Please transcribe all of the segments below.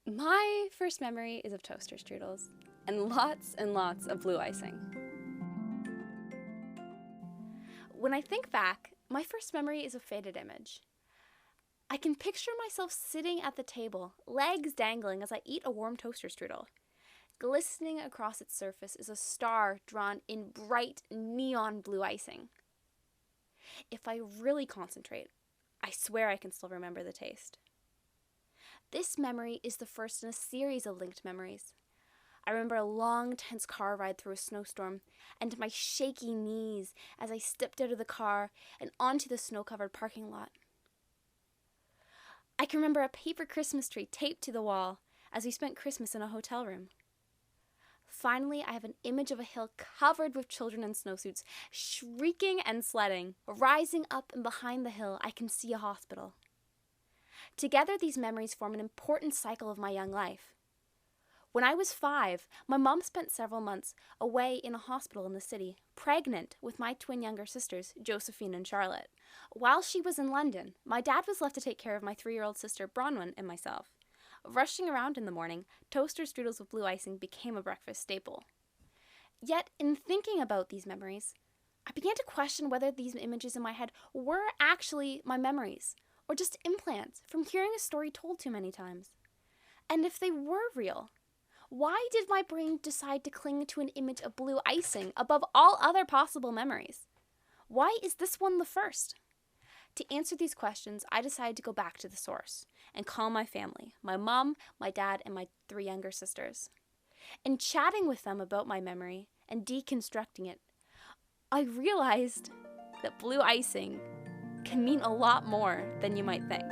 My first memory is of toaster strudels and lots of blue icing. When I think back, my first memory is a faded image. I can picture myself sitting at the table, legs dangling as I eat a warm toaster strudel. Glistening across its surface is a star drawn in bright neon blue icing. If I really concentrate, I swear I can still remember the taste. This memory is the first in a series of linked memories. I remember a long, tense car ride through a snowstorm and my shaky knees as I stepped out of the car and onto the snow-covered parking lot. I can remember a paper Christmas tree taped to the wall as we spent Christmas in a hotel room. Finally, I have an image of a hill covered with children in snowsuits, shrieking and sledding. Rising up and behind the hill, I can see a hospital. Together, these memories form an important cycle of my young life. When I was 5, my mom spent several months away in a hospital in the city, pregnant with my twin younger sisters, Josephine and Charlotte. While she was in London, my dad was left to take care of my 3-year-old sister, Bronwyn, and myself. Rushing around in the morning, toaster strudels with blue icing became a breakfast staple. Yet, in thinking about these memories, I began to question whether these images in my head were actually my memories, or just implants from hearing a story told too many times. And if they were real, why did my brain decide to cling to an image of blue icing above all other possible memories? Why is this one the first? To answer these questions, I decided to go back to the source and call my family, my mom, my dad, and my 3 younger sisters. In chatting with them about my memory and deconstructing it, I realized that blue icing can mean a lot more than you might think.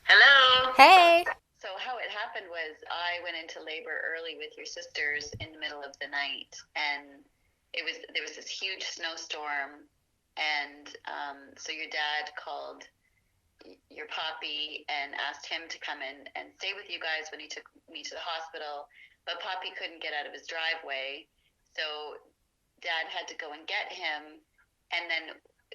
Hello. Hey! So how it happened was I went into labor early with your sisters in the middle of the night, and there was this huge snowstorm, and so your dad called your poppy and asked him to come in and stay with you guys when he took me to the hospital, but Poppy couldn't get out of his driveway, so Dad had to go and get him, and then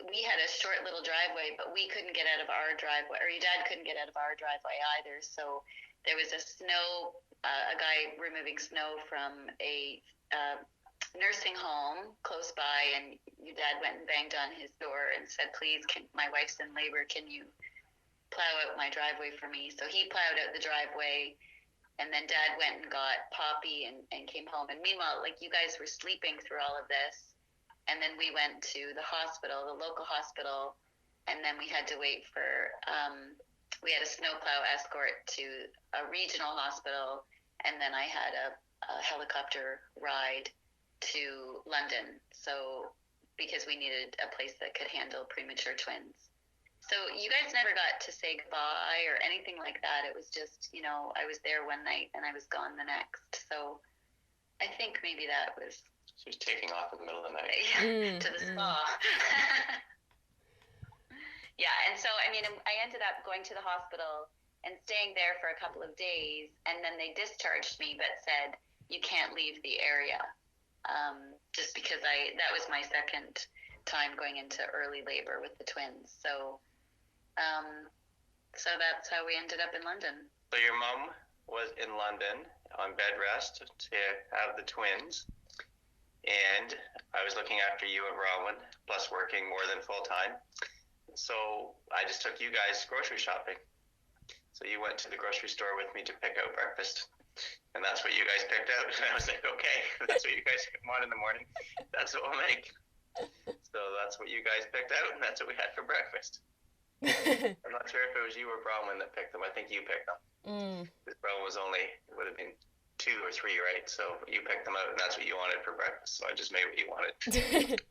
we had a short little driveway, but we couldn't get out of our driveway, or your dad couldn't get out of our driveway either. So there was a guy removing snow from a nursing home close by, and your dad went and banged on his door and said, please, my wife's in labor, can you plow out my driveway for me? So he plowed out the driveway, and then Dad went and got Poppy and came home. And meanwhile, like, you guys were sleeping through all of this. And then we went to the hospital, the local hospital, and then we had to wait for, we had a snowplow escort to a regional hospital, and then I had a helicopter ride to London, so because we needed a place that could handle premature twins. So you guys never got to say goodbye or anything like that. It was just, I was there one night and I was gone the next. So I think maybe that was... She was taking off in the middle of the night. To the spa. Yeah, and so, I ended up going to the hospital and staying there for a couple of days, and then they discharged me but said, you can't leave the area, just because that was my second time going into early labor with the twins. So that's how we ended up in London. So your mom was in London on bed rest to have the twins. And I was looking after you and Rowan, plus working more than full time. So I just took you guys grocery shopping. So you went to the grocery store with me to pick out breakfast. And that's what you guys picked out. And I was like, okay, that's what you guys want in the morning. That's what we'll make. So that's what you guys picked out, and that's what we had for breakfast. I'm not sure if it was you or Bronwyn that picked them. I think you picked them. Bronwyn would have been 2 or 3, right? So you picked them out, and that's what you wanted for breakfast. So I just made what you wanted.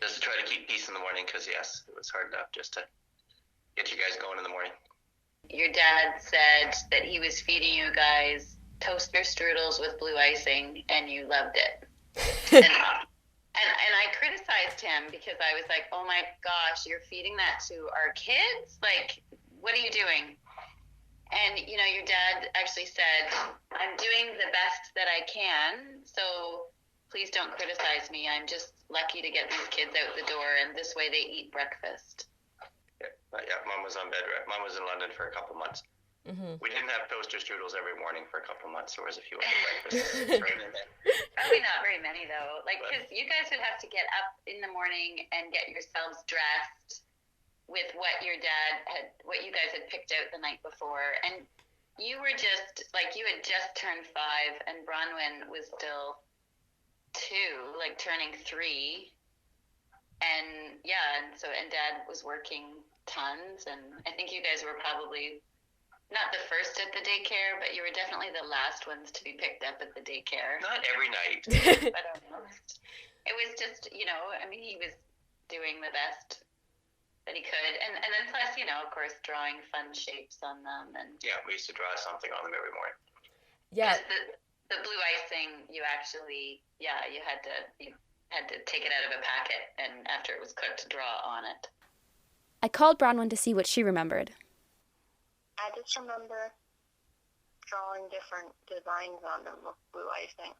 Just to try to keep peace in the morning, because, yes, it was hard enough just to get you guys going in the morning. Your dad said that he was feeding you guys toaster strudels with blue icing, and you loved it. and I criticized him because I was like, oh, my gosh, you're feeding that to our kids? Like, what are you doing? And, your dad actually said, I'm doing the best that I can, so please don't criticize me. I'm just lucky to get these kids out the door, and this way they eat breakfast. Yeah, Mom was on bed rest. Mom was in London for a couple months. Mm-hmm. We didn't have toaster strudels every morning for a couple months. There was a few other breakfasts thrown in there. Probably not very many, though. Because you guys would have to get up in the morning and get yourselves dressed with what you guys had picked out the night before. And you were just, you had just turned 5, and Bronwyn was still 2, turning 3. And Dad was working tons. And I think you guys were probably not the first at the daycare, but you were definitely the last ones to be picked up at the daycare. Not every night. But it was just, he was doing the best that he could. And then plus, of course, drawing fun shapes on them. And yeah, we used to draw something on them every morning. Yeah. The blue icing, you actually, you had to take it out of a packet, and after it was cooked, draw on it. I called Bronwyn to see what she remembered. I just remember drawing different designs on them with blue icing.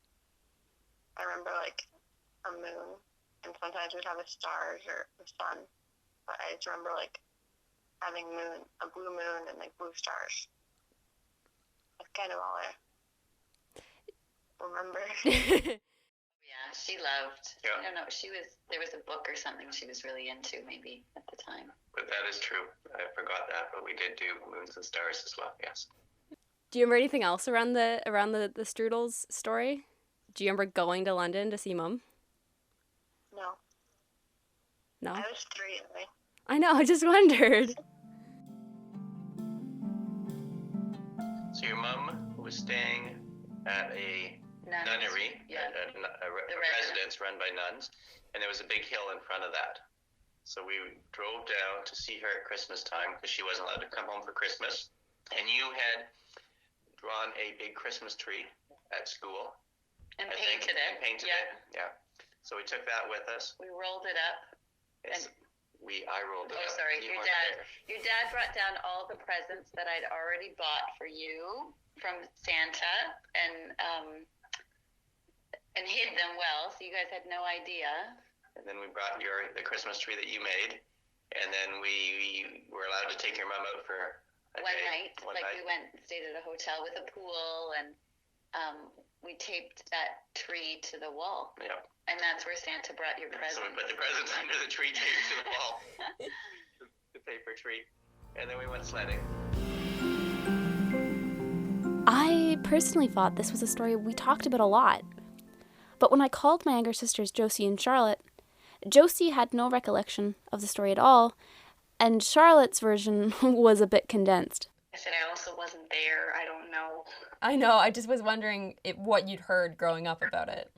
I remember a moon, and sometimes we'd have a stars or the sun. But I just remember having a blue moon and blue stars. That's kind of all I remember. Yeah, she loved. Yeah. I don't know. There was a book or something she was really into, maybe at the time. But that is true. I forgot that, but we did do moons and stars as well. Yes. Do you remember anything else around the strudels story? Do you remember going to London to see Mum? No. No. I was 3, I think. I know. I just wondered. So your mum was staying at a nunnery, Yeah. a residence run by nuns, and there was a big hill in front of that. So we drove down to see her at Christmas time because she wasn't allowed to come home for Christmas. And you had drawn a big Christmas tree at school. And I think, painted it. And painted Yeah. it. Yeah. So we took that with us. We rolled it up. I rolled it up. Oh, sorry. You Your weren't dad. there. Your dad brought down all the presents that I'd already bought for you from Santa, and hid them well, so you guys had no idea. And then we brought the Christmas tree that you made, and then we were allowed to take your mom out for One night. We went and stayed at a hotel with a pool, and we taped that tree to the wall. Yeah. And that's where Santa brought your presents. So we put the presents under the tree, taped to the wall, the paper tree, and then we went sledding. I personally thought this was a story we talked about a lot. But when I called my younger sisters, Josie and Charlotte, Josie had no recollection of the story at all, and Charlotte's version was a bit condensed. I said I also wasn't there. I don't know. I know. I just was wondering what you'd heard growing up about it.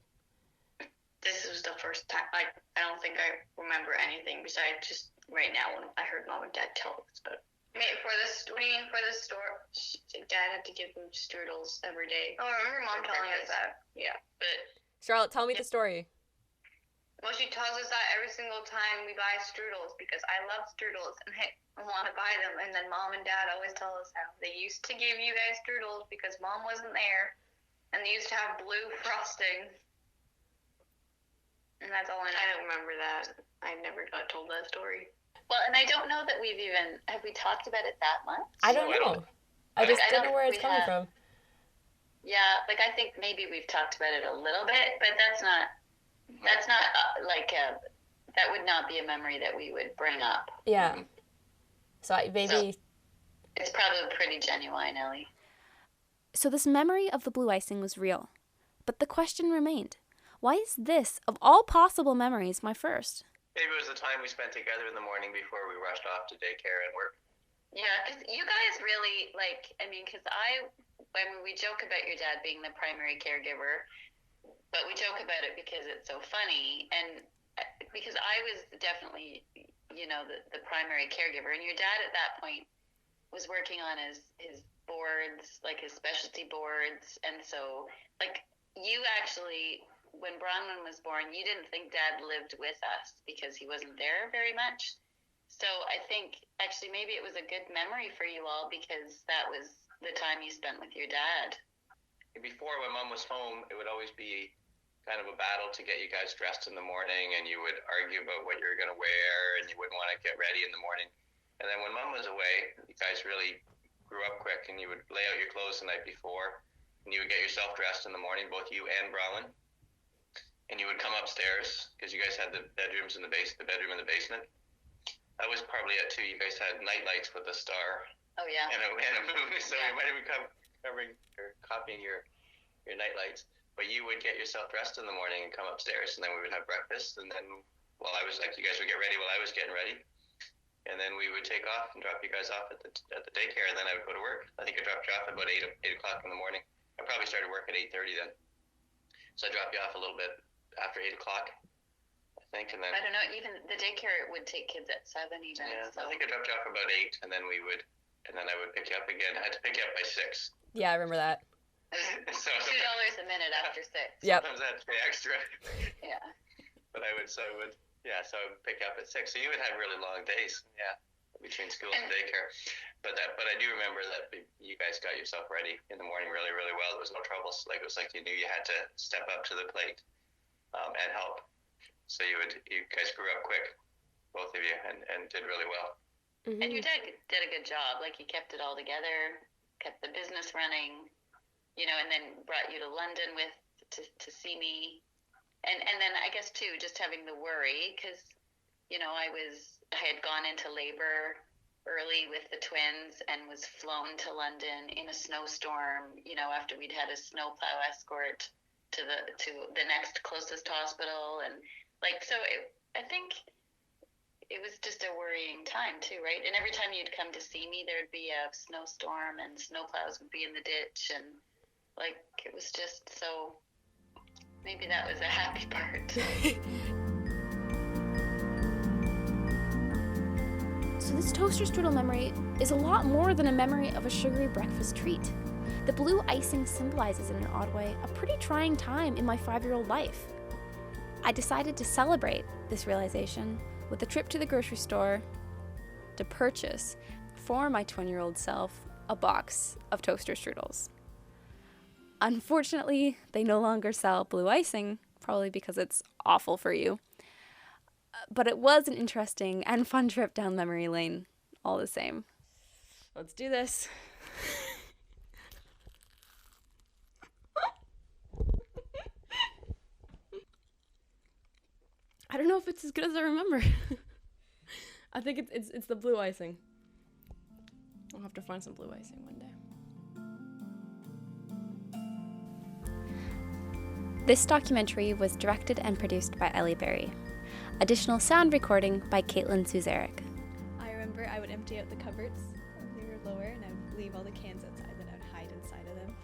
This was the first time. I don't think I remember anything besides just right now when I heard Mom and Dad tell us about it. For the store, Dad had to give them strudels every day. Oh, I remember Mom telling us that. Yeah, but Charlotte, tell me the story. well, she tells us that every single time we buy strudels because I love strudels and I want to buy them. And then Mom and Dad always tell us how they used to give you guys strudels because Mom wasn't there, and they used to have blue frosting. And that's all I know. I don't remember that. I never got told that story. Well, and I don't know that have we talked about it that much? I don't know. I just I didn't know don't where think it's we coming have. from. Yeah, I think maybe we've talked about it a little bit, but that's not that would not be a memory that we would bring up. Yeah. So maybe... It's probably pretty genuine, Ellie. So this memory of the blue icing was real. But the question remained. Why is this, of all possible memories, my first? Maybe it was the time we spent together in the morning before we rushed off to daycare and work. Yeah, because you guys really, when we joke about your dad being the primary caregiver, but we joke about it because it's so funny, and because I was definitely, the primary caregiver, and your dad at that point was working on his boards, his specialty boards, and so, you actually... When Bronwyn was born, you didn't think Dad lived with us because he wasn't there very much. So I think actually maybe it was a good memory for you all because that was the time you spent with your dad? Before, when Mom was home, it would always be kind of a battle to get you guys dressed in the morning, and you would argue about what you were going to wear, and you wouldn't want to get ready in the morning. And then when Mom was away, you guys really grew up quick, and you would lay out your clothes the night before, and you would get yourself dressed in the morning, both you and Bronwyn, and you would come upstairs, because you guys had the bedrooms in the bedroom in the basement. I was probably at 2. You guys had night lights with a star Oh yeah. and a moon, so Yeah. you might have been covering or copying your night lights. But you would get yourself dressed in the morning and come upstairs, and then we would have breakfast, and then while I was you guys would get ready while I was getting ready, and then we would take off and drop you guys off at the daycare, and then I would go to work. I think I dropped you off at about 8 o'clock in the morning. I probably started work at 8:30 then, so I dropped you off a little bit after 8 o'clock, I think, and then I don't know. Even the daycare would take kids at 7 even. yeah, So. I think I dropped you off about 8, and then I would pick you up again. I had to pick you up by 6. Yeah, I remember that. So $2 a minute after 6. Yep. sometimes I had to pay extra. Yeah. But I would pick you up at 6. So you would have really long days, between school and daycare. But I do remember that you guys got yourself ready in the morning really, really well. There was no troubles. Like, it was like you knew you had to step up to the plate and help. So you guys grew up quick, both of you, and did really well. Mm-hmm. And your dad did a good job. Like, he kept it all together, kept the business running, and then brought you to London to see me. And then I guess too, just having the worry, because I had gone into labor early with the twins and was flown to London in a snowstorm, after we'd had a snowplow escort to the next closest hospital. And I think it was just a worrying time too, right? And every time you'd come to see me, there'd be a snowstorm and snowplows would be in the ditch, and it was just so. Maybe that was a happy part. So this toaster strudel memory is a lot more than a memory of a sugary breakfast treat. The blue icing symbolizes in an odd way a pretty trying time in my 5-year-old life. I decided to celebrate this realization with a trip to the grocery store to purchase for my 20-year-old self a box of toaster strudels. Unfortunately, they no longer sell blue icing, probably because it's awful for you. But it was an interesting and fun trip down memory lane, all the same. Let's do this. I don't know if it's as good as I remember. I think it's the blue icing. I'll have to find some blue icing one day. This documentary was directed and produced by Ellie Berry. Additional sound recording by Caitlin Suzeric. I remember I would empty out the cupboards when they were lower, and I would leave all the cans outside, then I would hide inside of them.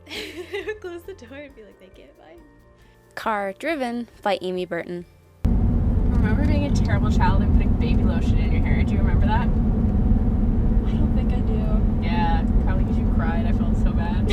I would close the door and be like, they can't find me. Car driven by Amy Burton. I remember being a terrible child and putting baby lotion in your hair. Do you remember that? I don't think I do. Yeah, probably because you cried. I felt so bad.